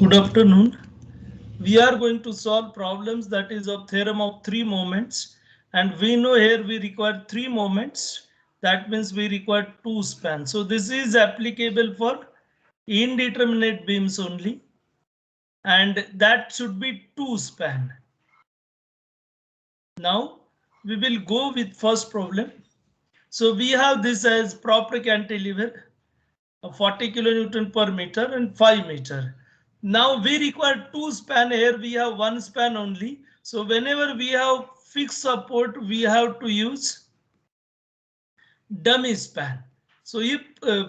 Good afternoon. We are going to solve problems that is of theorem of three moments, and we know here we require three moments. That means we require two spans. So this is applicable for indeterminate beams only, and that should be two span. Now we will go with first problem. So we have this as proper cantilever, 40 kilonewton per meter and 5 meter. Now we require two span. Here we have one span only. So whenever we have fixed support, we have to use dummy span. So if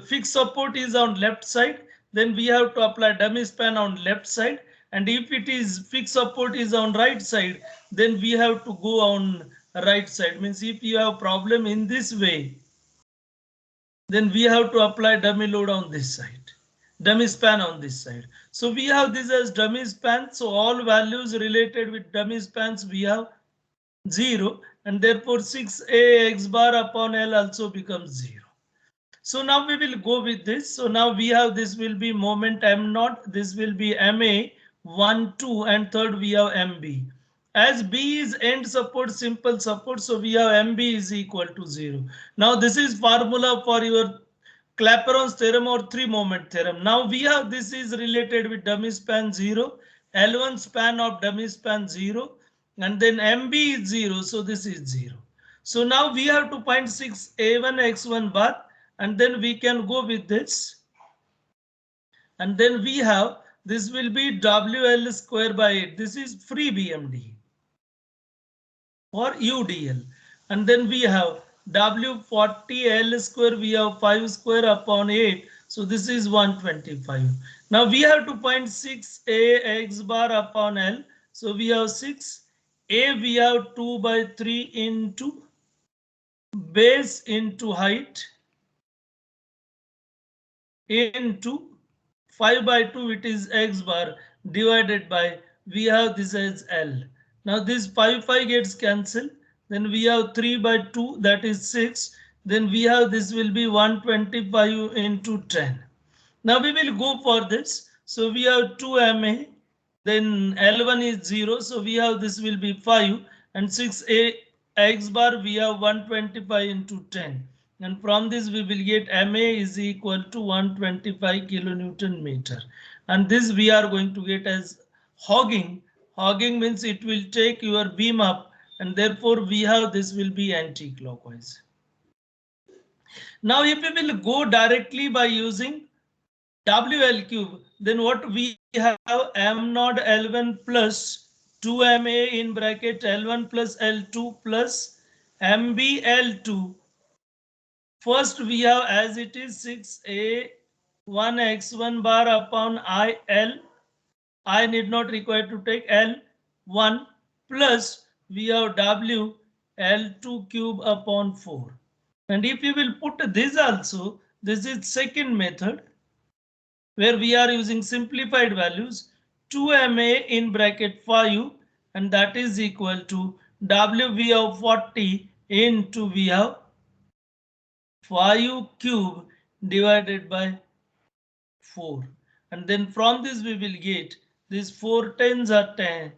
fixed support is on left side, then we have to apply dummy span on left side. And if it is fixed support is on right side, then we have to go on right side. Means if you have problem in this way, then we have to apply dummy load on this side, dummy span on this side. So we have this as dummy span. So all values related with dummy spans we have 0, and therefore 6a x bar upon L also becomes 0. So now we will go with this. So now we have this will be moment m naught, this will be ma 1, 2, and third we have mb. As B is end support, simple support, so we have MB is equal to 0. Now this is formula for your Clapeyron's theorem or three moment theorem. Now we have this is related with dummy span 0, L1 span of dummy span 0, and then MB is 0, so this is 0. So now we have to find 6A1 X1 bar, and then we can go with this. And then we have this will be WL square by 8. This is free BMD for UDL. And then we have W40L square, we have 5 square upon 8. So this is 125. Now we have to find 6A x bar upon L. So we have 6. A we have 2 by 3 into base into height into 5 by 2, it is x bar divided by, we have this as L. Now this 5 gets cancelled. Then we have 3 by 2, that is 6. Then we have this will be 125 into 10. Now we will go for this. So we have 2 MA. Then L1 is 0. So we have this will be 5 and 6A x bar we have 125 into 10. And from this we will get MA is equal to 125 kilonewton meter. And this we are going to get as hogging. Hogging means it will take your beam up, and therefore we have this will be anti-clockwise. Now if we will go directly by using WL cube, then what we have M naught L1 plus 2MA in bracket L1 plus L2 plus MB L2. First we have as it is 6A 1 x1 bar upon IL. I need not require to take L1 plus we have W L2 cube upon 4. And if you will put this also, this is second method where we are using simplified values 2MA in bracket 5, and that is equal to W we have 40 into we have 5 cube divided by 4. And then from this we will get these 4 tens are 10,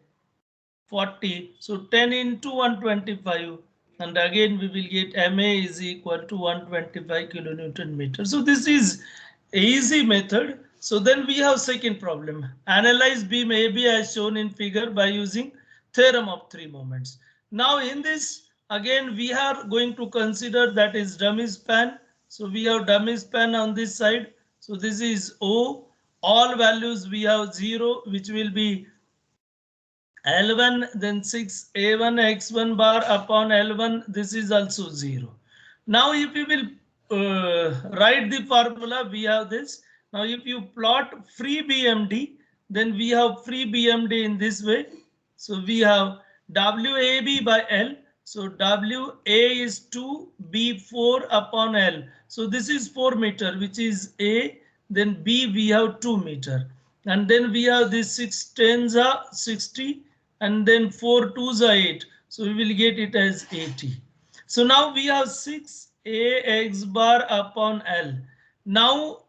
40. So 10 into 125. And again we will get MA is equal to 125 kilonewton meter. So this is easy method. So then we have second problem. Analyze beam AB as shown in figure by using theorem of three moments. Now in this again we are going to consider that is dummy span. So we have dummy span on this side. So this is O. All values we have 0, which will be L1, then 6 A1 X1 bar upon L1. This is also 0. Now if we will write the formula, we have this. Now if you plot free BMD, then we have free BMD in this way. So we have WAB by L. So WA is 2, B 4 upon L. So this is 4 meter, which is A. Then B we have 2 meter. And then we have this 6 tens are 60. And then 4 twos are 8. So we will get it as 80. So now we have 6A x bar upon L. Now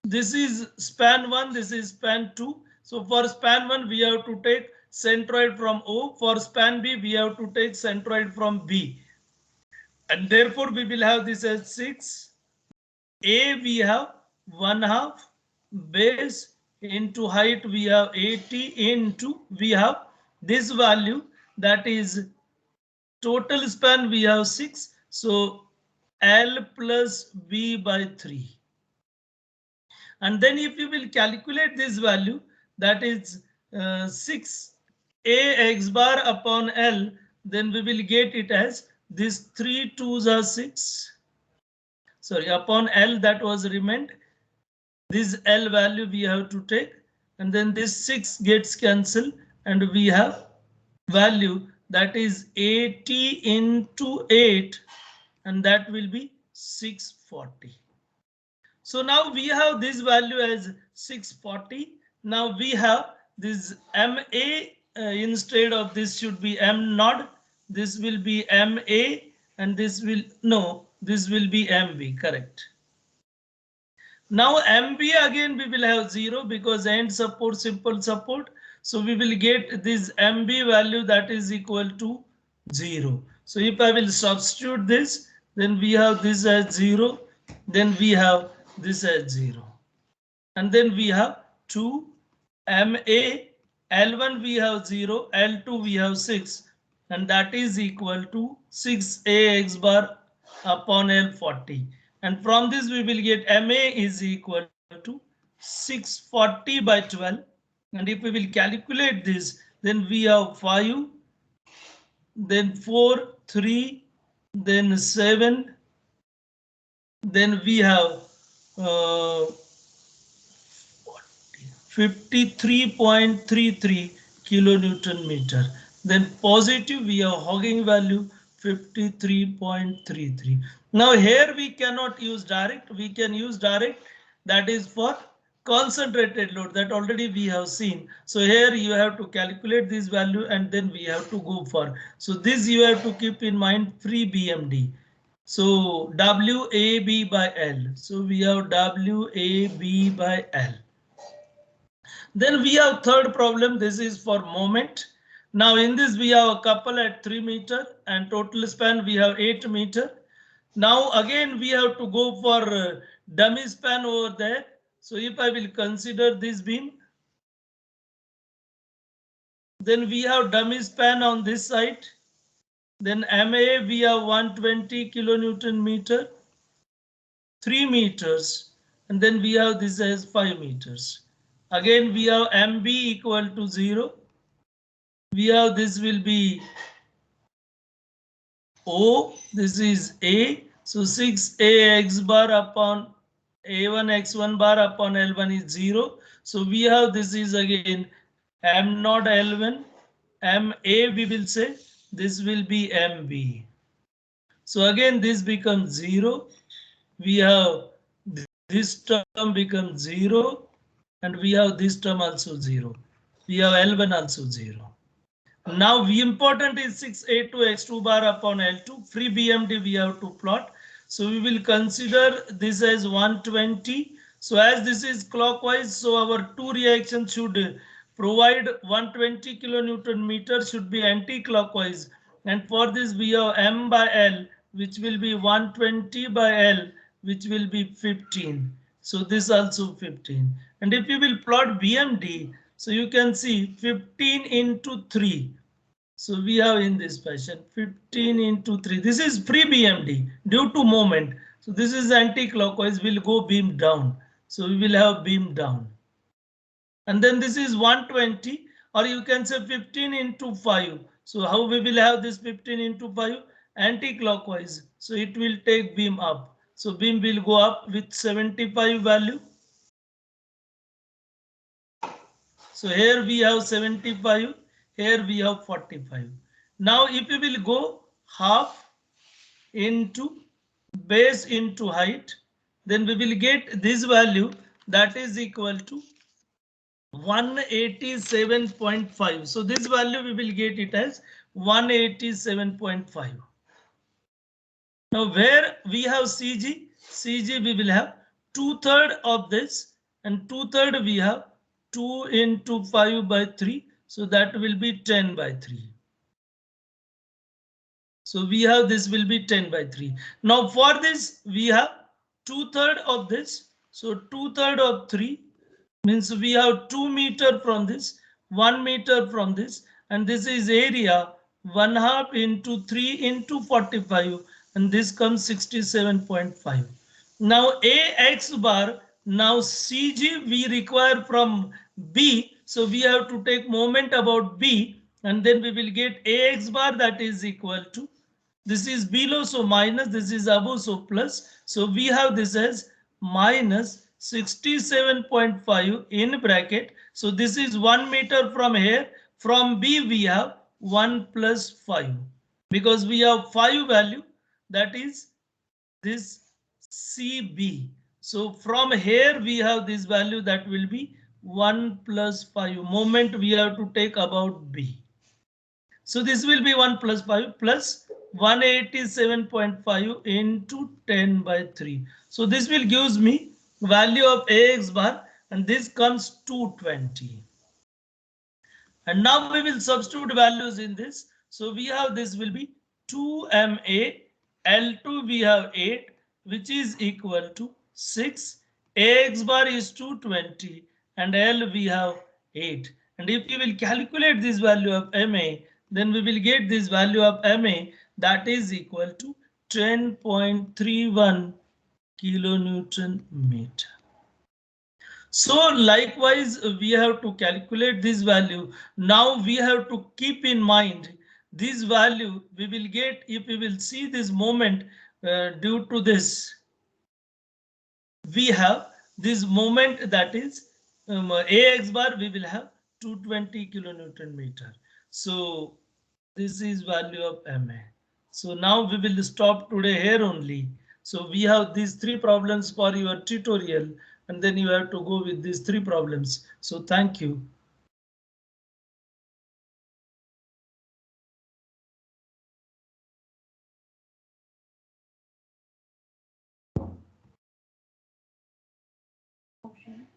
this is span 1, this is span 2. So for span 1, we have to take centroid from O. For span B, we have to take centroid from B. And therefore, we will have this as 6. A we have 1/2 base into height we have 80 into we have this value, that is total span we have 6. So L plus B by 3. And then if you will calculate this value, that is 6 AX bar upon L, then we will get it as this 3 2s are 6. Sorry, upon L that was remained. This L value we have to take, and then this 6 gets cancelled, and we have value that is 80 into 8, and that will be 640. So now we have this value as 640. Now we have this MA instead of this should be M naught. This will be MA, and this will this will be MB, correct. Now MB again we will have 0 because end support simple support. So we will get this MB value that is equal to 0. So if I will substitute this, then we have this as 0. Then we have this as 0. And then we have 2 MA. L1 we have 0. L2 we have 6. And that is equal to 6 AX bar upon L40. And from this we will get MA is equal to 640 by 12. And if we will calculate this, then we have 5, then 4, 3, then 7, then we have 53.33 kilonewton meter. Then positive we have hogging value 53.33. Now here we cannot use direct, we can use direct, that is for concentrated load, that already we have seen. So here you have to calculate this value and then we have to go for. So this you have to keep in mind, free BMD. So WAB by L. So we have WAB by L. Then we have third problem. This is for moment. Now in this we have a couple at 3 meter and total span we have 8 meter. Now again we have to go for dummy span over there. So if I will consider this beam, then we have dummy span on this side. Then MA we have 120 kilonewton meter, 3 meters, and then we have this as 5 meters. Again we have MB equal to 0. We have this will be O, this is A. So 6 AX bar upon A1 X1 bar upon L1 is 0. So we have this is again M naught L1, MA we will say, this will be MB. So again this becomes 0. We have this term becomes 0 and we have this term also 0. We have L1 also 0. Now V important is 6A2 X2 bar upon L2. Free BMD we have to plot. So we will consider this as 120. So as this is clockwise, so our two reactions should provide 120 kilonewton meter should be anti-clockwise. And for this we have M by L, which will be 120 by L, which will be 15. So this also 15. And if you will plot BMD, so you can see 15 into 3. So we have in this fashion 15 into 3. This is free BMD due to moment. So this is anti-clockwise, will go beam down. So we will have beam down. And then this is 120, or you can say 15 into 5. So how we will have this 15 into 5? Anti-clockwise. So it will take beam up. So beam will go up with 75 value. So here we have 75, here we have 45. Now if you will go half into base into height, then we will get this value that is equal to 187.5. So this value we will get it as 187.5. Now where we have CG we will have 2/3 of this and 2/3 we have 2 into 5 by 3. So that will be 10 by 3. So we have this will be 10 by 3. Now for this we have 2/3 of this. So 2/3 of 3 means we have 2 meter from this, 1 meter from this, and this is area 1/2 into 3 into 45, and this comes 67.5. Now AX bar, now CG we require from B, so we have to take moment about B, and then we will get AX bar, that is equal to, this is below, so minus, this is above, so plus. So we have this as minus 67.5 in bracket. So this is 1 meter from here. From B we have 1 plus 5, because we have 5 value, that is this CB. So from here we have this value, that will be 1 plus 5. Moment we have to take about B. So this will be 1 plus 5 plus 187.5 into 10 by 3. So this will gives me value of AX bar, and this comes 220. And now we will substitute values in this. So we have this will be 2MA, L2 we have 8, which is equal to 6. AX bar is 220 and L we have 8. And if you will calculate this value of MA, then we will get this value of MA, that is equal to 10.31 kilonewton meter. So likewise, we have to calculate this value. Now we have to keep in mind this value we will get if we will see this moment due to this. We have this moment, that is AX bar, we will have 220 kilonewton meter. So this is value of MA. So now we will stop today here only. So we have these 3 problems for your tutorial, and then you have to go with these 3 problems. So thank you. Okay.